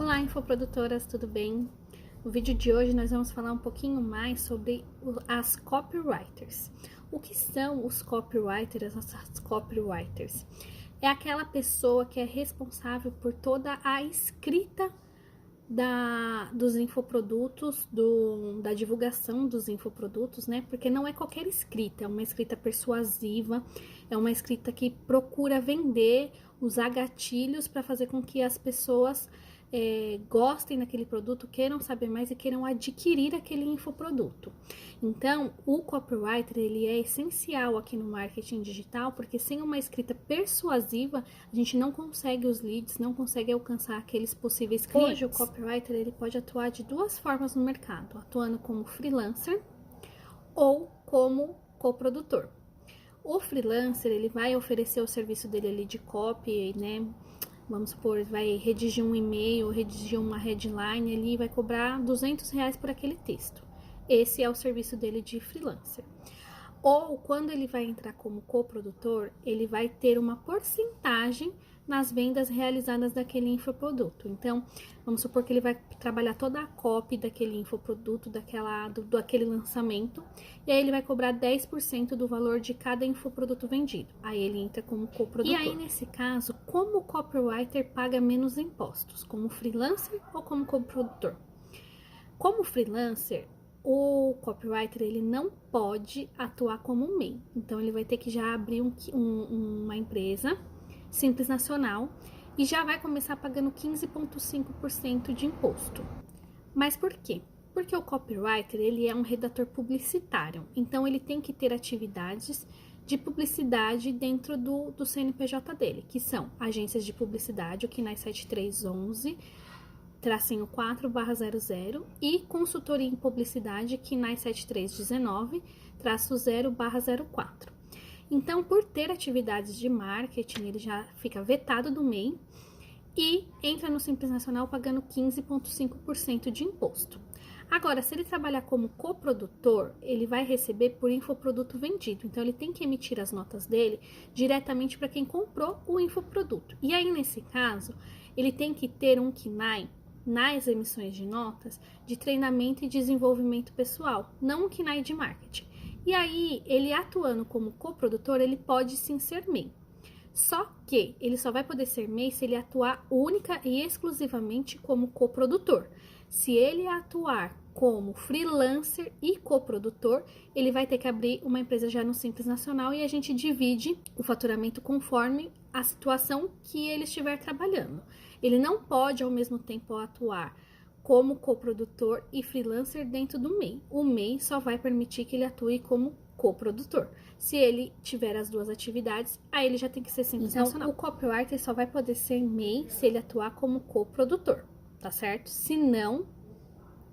Olá, infoprodutoras, tudo bem? No vídeo de hoje nós vamos falar um pouquinho mais sobre as copywriters. O que são os copywriters, as copywriters? É aquela pessoa que é responsável por toda a escrita dos infoprodutos, da divulgação dos infoprodutos, né? Porque não é qualquer escrita, é uma escrita persuasiva, é uma escrita que procura vender, usar gatilhos para fazer com que as pessoas gostem daquele produto, queiram saber mais e queiram adquirir aquele infoproduto. Então, o copywriter, ele é essencial aqui no marketing digital, porque sem uma escrita persuasiva, a gente não consegue os leads, não consegue alcançar aqueles possíveis clientes. Hoje, o copywriter, ele pode atuar de duas formas no mercado, atuando como freelancer ou como coprodutor. O freelancer, ele vai oferecer o serviço dele ali de copy, né? Vamos supor, vai redigir um e-mail, redigir uma headline ali, vai cobrar R$200 por aquele texto. Esse é o serviço dele de freelancer. Ou quando ele vai entrar como coprodutor, ele vai ter uma porcentagem nas vendas realizadas daquele infoproduto. Então, vamos supor que ele vai trabalhar toda a copy daquele infoproduto, daquele lançamento, e aí ele vai cobrar 10% do valor de cada infoproduto vendido. Aí ele entra como coprodutor. E aí, nesse caso, como o copywriter paga menos impostos? Como freelancer ou como coprodutor? Como freelancer, o copywriter, ele não pode atuar como um MEI. Então, ele vai ter que já abrir uma empresa Simples Nacional e já vai começar pagando 15,5% de imposto. Mas por quê? Porque o copywriter, ele é um redator publicitário. Então, ele tem que ter atividades de publicidade dentro do CNPJ dele, que são agências de publicidade, o KNAI 7311, tracinho 4/00 e consultoria em publicidade, KNAI 7319, traço 0/04. Então, por ter atividades de marketing, ele já fica vetado do MEI e entra no Simples Nacional pagando 15,5% de imposto. Agora, se ele trabalhar como coprodutor, ele vai receber por infoproduto vendido. Então, ele tem que emitir as notas dele diretamente para quem comprou o infoproduto. E aí, nesse caso, ele tem que ter um KNAI nas emissões de notas de treinamento e desenvolvimento pessoal, não um KNAI de marketing. E aí, ele atuando como coprodutor, ele pode sim ser MEI. Só que ele só vai poder ser MEI se ele atuar única e exclusivamente como coprodutor. Se ele atuar como freelancer e coprodutor, ele vai ter que abrir uma empresa já no Simples Nacional e a gente divide o faturamento conforme a situação que ele estiver trabalhando. Ele não pode, ao mesmo tempo, atuar como coprodutor e freelancer dentro do MEI. O MEI só vai permitir que ele atue como coprodutor. Se ele tiver as duas atividades, aí ele já tem que ser Simples Nacional. O copywriter só vai poder ser MEI se ele atuar como coprodutor, tá certo? Se não,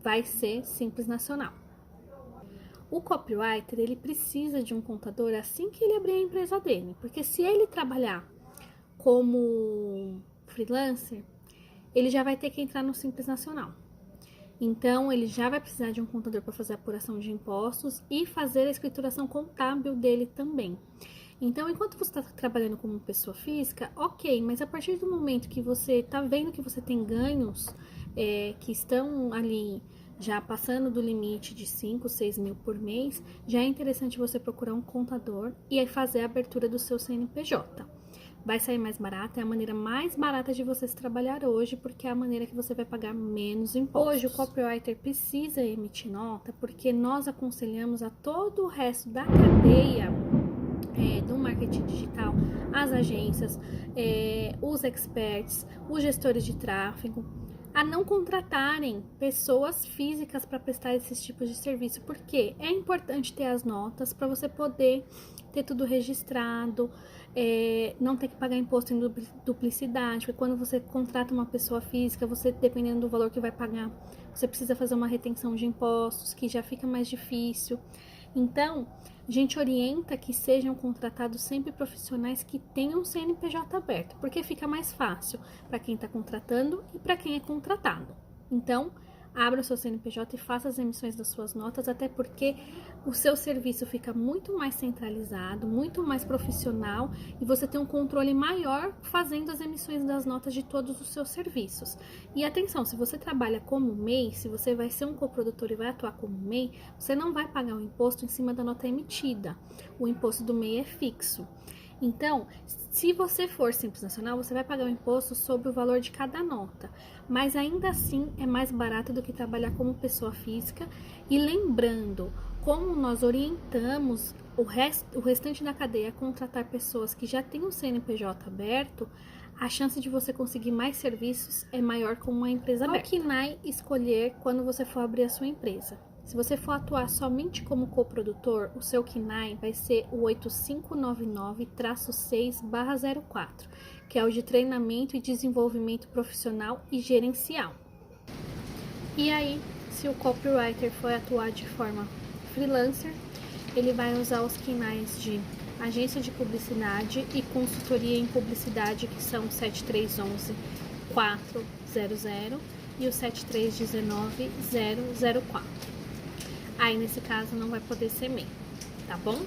vai ser Simples Nacional. O copywriter, ele precisa de um contador assim que ele abrir a empresa dele, porque se ele trabalhar como freelancer, ele já vai ter que entrar no Simples Nacional. Então, ele já vai precisar de um contador para fazer a apuração de impostos e fazer a escrituração contábil dele também. Então, enquanto você está trabalhando como pessoa física, ok, mas a partir do momento que você está vendo que você tem ganhos que estão ali já passando do limite de 5, 6 mil por mês, já é interessante você procurar um contador e aí fazer a abertura do seu CNPJ. Vai sair mais barato, é a maneira mais barata de você se trabalhar hoje, porque é a maneira que você vai pagar menos impostos. Hoje o copywriter precisa emitir nota, porque nós aconselhamos a todo o resto da cadeia do marketing digital, as agências, os experts, os gestores de tráfego, a não contratarem pessoas físicas para prestar esses tipos de serviço, porque é importante ter as notas para você poder ter tudo registrado, não ter que pagar imposto em duplicidade, porque quando você contrata uma pessoa física, você, dependendo do valor que vai pagar, você precisa fazer uma retenção de impostos, que já fica mais difícil. Então, a gente orienta que sejam contratados sempre profissionais que tenham CNPJ aberto, porque fica mais fácil para quem está contratando e para quem é contratado. Então, abra o seu CNPJ e faça as emissões das suas notas, até porque o seu serviço fica muito mais centralizado, muito mais profissional e você tem um controle maior fazendo as emissões das notas de todos os seus serviços. E atenção, se você trabalha como MEI, se você vai ser um coprodutor e vai atuar como MEI, você não vai pagar o imposto em cima da nota emitida. O imposto do MEI é fixo. Então, se você for Simples Nacional, você vai pagar o imposto sobre o valor de cada nota, mas ainda assim é mais barato do que trabalhar como pessoa física. E lembrando, como nós orientamos o restante da cadeia a contratar pessoas que já têm o CNPJ aberto, a chance de você conseguir mais serviços é maior com uma empresa aberta. Qual KNAI escolher quando você for abrir a sua empresa? Se você for atuar somente como coprodutor, o seu KNAI vai ser o 8599-6/04, que é o de treinamento e desenvolvimento profissional e gerencial. E aí, se o copywriter for atuar de forma freelancer, ele vai usar os KNAIs de agência de publicidade e consultoria em publicidade, que são o 7311-400 e o 7319-004. Aí, nesse caso, não vai poder ser MEI, tá bom?